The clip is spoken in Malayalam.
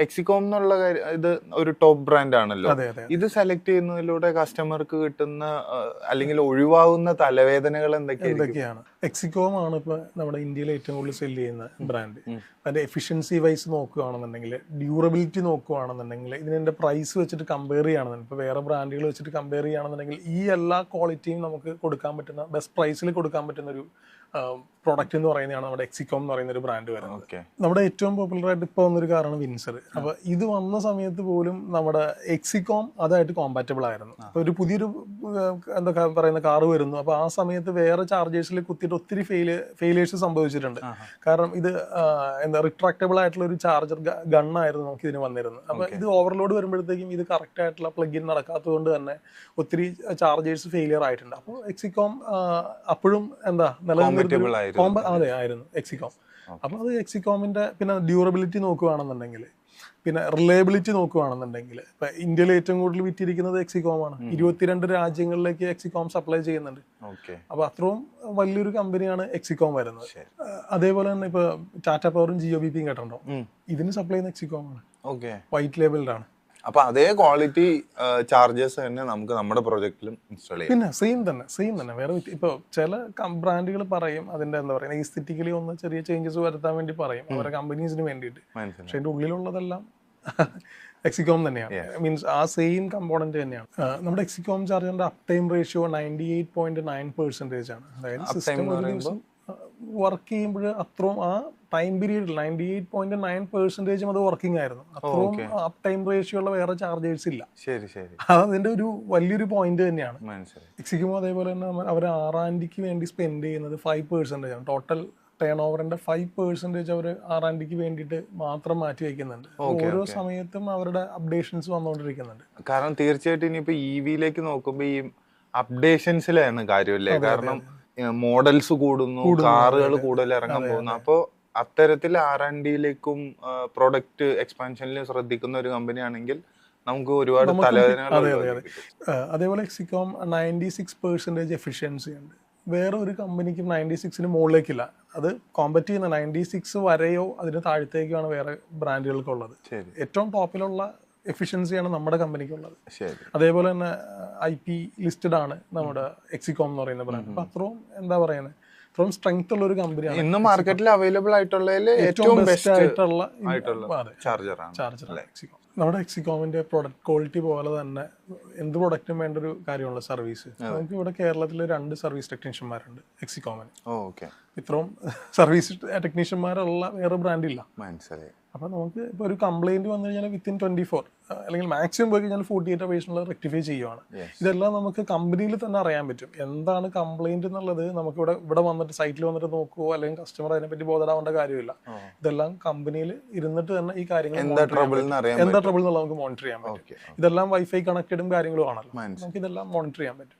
എക്സികോം എന്നുള്ള ഇത് ഒരു ടോപ്പ് ബ്രാൻഡ് ആണല്ലോ. അതെ അതെ ഇത് സെലക്ട് ചെയ്യുന്നതിലൂടെ കസ്റ്റമർക്ക് കിട്ടുന്ന അല്ലെങ്കിൽ ഒഴിവാകുന്ന തലവേദനകൾ എന്തൊക്കെയാണ്? എക്സികോം ആണ് ഇപ്പൊ നമ്മുടെ ഇന്ത്യയിൽ ഏറ്റവും കൂടുതൽ സെല് ചെയ്യുന്ന ബ്രാൻഡ്. അതിന്റെ എഫിഷ്യൻസി വൈസ് നോക്കുകയാണെന്നുണ്ടെങ്കിൽ, ഡ്യൂറബിലിറ്റി നോക്കുകയാണെന്നുണ്ടെങ്കിൽ, ഇതിന്റെ പ്രൈസ് വെച്ചിട്ട് കമ്പയർ ചെയ്യുകയാണെന്നുണ്ടെങ്കിൽ, ഇപ്പൊ വേറെ ബ്രാൻഡുകൾ വെച്ചിട്ട് കമ്പയർ ചെയ്യുകയാണെന്നുണ്ടെങ്കിൽ ഈ എല്ലാ ക്വാളിറ്റിയും നമുക്ക് കൊടുക്കാൻ പറ്റുന്ന, ബെസ്റ്റ് പ്രൈസിൽ കൊടുക്കാൻ പറ്റുന്ന ഒരു പ്രോഡക്റ്റ് എന്ന് പറയുന്നതാണ് നമ്മുടെ എക്സികോം എന്ന് പറയുന്ന ഒരു ബ്രാൻഡ് വരുന്നത്. നമ്മുടെ ഏറ്റവും പോപ്പുലർ ആയിട്ട് ഇപ്പോൾ വന്നൊരു കാറാണ് വിൻസർ. അപ്പൊ ഇത് വന്ന സമയത്ത് പോലും നമ്മുടെ എക്സികോം അതായിട്ട് കോമ്പാറ്റബിൾ ആയിരുന്നു. അപ്പൊ ഒരു പുതിയൊരു എന്താ പറയുന്ന കാറ് വരുന്നു, അപ്പൊ ആ സമയത്ത് വേറെ ചാർജേഴ്സിൽ കുത്തിയിട്ട് ഒത്തിരി ഫെയിലിയേഴ്സ് സംഭവിച്ചിട്ടുണ്ട്. കാരണം ഇത് എന്താ റിട്രാക്റ്റബിൾ ആയിട്ടുള്ള ഒരു ചാർജർ ഗണ്ണായിരുന്നു നമുക്ക് ഇതിന് വന്നിരുന്നത്. അപ്പൊ ഇത് ഓവർലോഡ് വരുമ്പോഴത്തേക്കും ഇത് കറക്റ്റ് ആയിട്ടുള്ള പ്ലഗ് ഇൻ നടക്കാത്തത് കൊണ്ട് തന്നെ ഒത്തിരി ചാർജേഴ്സ് ഫെയിലിയർ ആയിട്ടുണ്ട്. അപ്പോൾ എക്സികോം അപ്പോഴും എന്താ നിലനിന്നിരുന്ന അതെ ആയിരുന്നു എക്സികോം. അപ്പൊ അത് എക്സികോമിന്റെ പിന്നെ ഡ്യൂറബിലിറ്റി നോക്കുകയാണെന്നുണ്ടെങ്കിൽ, പിന്നെ റിലയബിലിറ്റി നോക്കുകയാണെന്നുണ്ടെങ്കിൽ, ഇപ്പൊ ഇന്ത്യയിൽ ഏറ്റവും കൂടുതൽ വിറ്റിരിക്കുന്നത് എക്സികോമാണ്. 22 രാജ്യങ്ങളിലേക്ക് എക്സികോം സപ്ലൈ ചെയ്യുന്നുണ്ട്. അപ്പൊ അത്രയും വലിയൊരു കമ്പനിയാണ് എക്സികോം വരുന്നത്. അതേപോലെ തന്നെ ഇപ്പൊ ടാറ്റ പവറും ജിഒബിപിയും കേട്ടോ, ഇതിന് സപ്ലൈ ചെയ്യുന്ന എക്സികോമാണ്. വൈറ്റ് ലേബിൾഡ് ആണ്. അപ്പൊ അതേ ക്വാളിറ്റി ചാർജസ് തന്നെ നമുക്ക് നമ്മുടെ പ്രൊജക്റ്റിലും ഇൻസ്റ്റാൾ ചെയ്യാം. പിന്നെ സെയിം തന്നെ വേറെ ഇപ്പൊ ചില ബ്രാൻഡുകൾ പറയും അതിന്റെ എന്താ പറയുക എസ്തെറ്റിക്കലി ഒന്ന് ചെറിയ ചേഞ്ചസ് വരുത്താൻ വേണ്ടി പറയും അവരുടെ കമ്പനീസിന് വേണ്ടിയിട്ട്. പക്ഷെ അതിന്റെ ഉള്ളിലുള്ളതെല്ലാം എക്സികോം തന്നെയാണ്. മീൻസ് ആ സെയിം കമ്പോണന്റ് തന്നെയാണ്. നമ്മുടെ എക്സികോം ചാർജറിന്റെ അപ് ടൈം റേഷ്യോ 98.9% ആണ്. അതായത് സിസ്റ്റം ഒരു ദിവസം വർക്ക് ചെയ്യുമ്പോൾ അത്രയും ആ ടൈം പീരീഡിൽ 98.9% അത് വർക്കിംഗ് ആയിരുന്നു. അത്രയും അപ് ടൈം റേഷ്യോ ഉള്ള വേറെ ചാർജേഴ്സ് ഇല്ല. അതിന്റെ ഒരു വലിയൊരു പോയിന്റ് തന്നെയാണ്. എക്സികോം അതേപോലെ തന്നെ അവർ R&Dക്ക് വേണ്ടി സ്പെൻഡ് ചെയ്യുന്നത് 5% ആണ്. ടോട്ടൽ ടേൺ ഓവറിന്റെ 5% അവർ R&Dക്ക് വേണ്ടിയിട്ട് മാത്രം മാറ്റി വയ്ക്കുന്നുണ്ട്. ഓരോ സമയത്തും അവരുടെ അപ്ഡേഷൻസ് വന്നുകൊണ്ടിരിക്കുന്നുണ്ട്. കാരണം തീർച്ചയായിട്ടും ഇനിയിപ്പോ EV-ലേക്ക് നോക്കുമ്പോ ഈ അപ്ഡേഷൻസിലാണ് കാര്യമല്ലേ. കാരണം മോഡൽസ് കൂടുന്നു, കാറുകൾ കൂടുതൽ ഇറങ്ങാൻ പോകുന്നു. അപ്പോ അത്തരത്തിൽ R&Dയിലേക്കും പ്രൊഡക്റ്റ് എക്സ്പാൻഷനിലും ശ്രദ്ധിക്കുന്ന ഒരു കമ്പനി ആണെങ്കിൽ നമുക്ക് ഒരുപാട് തലവേദനകൾ. അതേപോലെ എക്സികോം 96% എഫിഷ്യൻസി ഉണ്ട്. വേറെ ഒരു കമ്പനിക്കും 96-ന് മുകളിലേക്കില്ല. അത് കോമ്പറ്റ് ചെയ്യുന്ന 96 വരെയോ അതിന് താഴത്തേക്കാണ് വേറെ ബ്രാൻഡുകൾക്കുള്ളത്. ഏറ്റവും ടോപ്പിലുള്ള എഫിഷ്യൻസിയാണ് നമ്മുടെ കമ്പനിക്കുള്ളത്. അതേപോലെ തന്നെ IP ലിസ്റ്റഡ് ആണ് നമ്മുടെ എക്സികോം എന്ന് പറയുന്ന ബ്രാൻഡ്. അപ്പൊ അത്രയും എന്താ പറയുന്നത്, അത്രയും സ്ട്രെങ്ത് ഉള്ള ഒരു കമ്പനിയാണ്. ഇന്ന് മാർക്കറ്റിൽ അവൈലബിൾ ആയിട്ടുള്ളതിൽ ഏറ്റവും ബെസ്റ്റ് ആയിട്ടുള്ള ചാർജർ എക്സികോം. നമ്മുടെ എക്സികോമിന്റെ പ്രൊഡക്റ്റ് ക്വാളിറ്റി പോലെ തന്നെ എന്ത് പ്രൊഡക്റ്റും വേണ്ട ഒരു കാര്യമുള്ള സർവീസ്. നമുക്ക് ഇവിടെ കേരളത്തിൽ 2 സർവീസ് ടെക്നീഷ്യന്മാരുണ്ട് എക്സികോമിന്. ഇത്രയും സർവീസ് ടെക്നീഷ്യന്മാരുള്ള വേറെ ബ്രാൻഡ് ഇല്ല. അപ്പൊ നമുക്ക് ഇപ്പൊ ഒരു കംപ്ലൈന്റ് വന്നു കഴിഞ്ഞാൽ വിത്തിൻ 24 അല്ലെങ്കിൽ മാക്സിമം പോയി കഴിഞ്ഞാൽ 48 അവേഴ്സിനുള്ള റെക്ടിഫൈ ചെയ്യുവാണ്. ഇതെല്ലാം നമുക്ക് കമ്പനിയിൽ തന്നെ അറിയാൻ പറ്റും എന്താണ് കംപ്ലൈന്റ് എന്നുള്ളത്. നമുക്ക് ഇവിടെ വന്നിട്ട് സൈറ്റിൽ വന്നിട്ട് നോക്കുവോ അല്ലെങ്കിൽ കസ്റ്റമർ അതിനെപ്പറ്റി ബോധപ്പെടേണ്ട കാര്യമില്ല. ഇതെല്ലാം കമ്പനിയിൽ ഇരുന്നിട്ട് തന്നെ ഈ കാര്യങ്ങൾ എന്താ ട്രബിൾ എന്നുള്ളത് നമുക്ക് മോണിറ്റർ ചെയ്യാൻ പറ്റും. ഇതെല്ലാം വൈഫൈ കണക്റ്റഡും കാര്യങ്ങളും ആണല്ലോ, നമുക്ക് ഇതെല്ലാം മോണിറ്റർ ചെയ്യാൻ പറ്റും.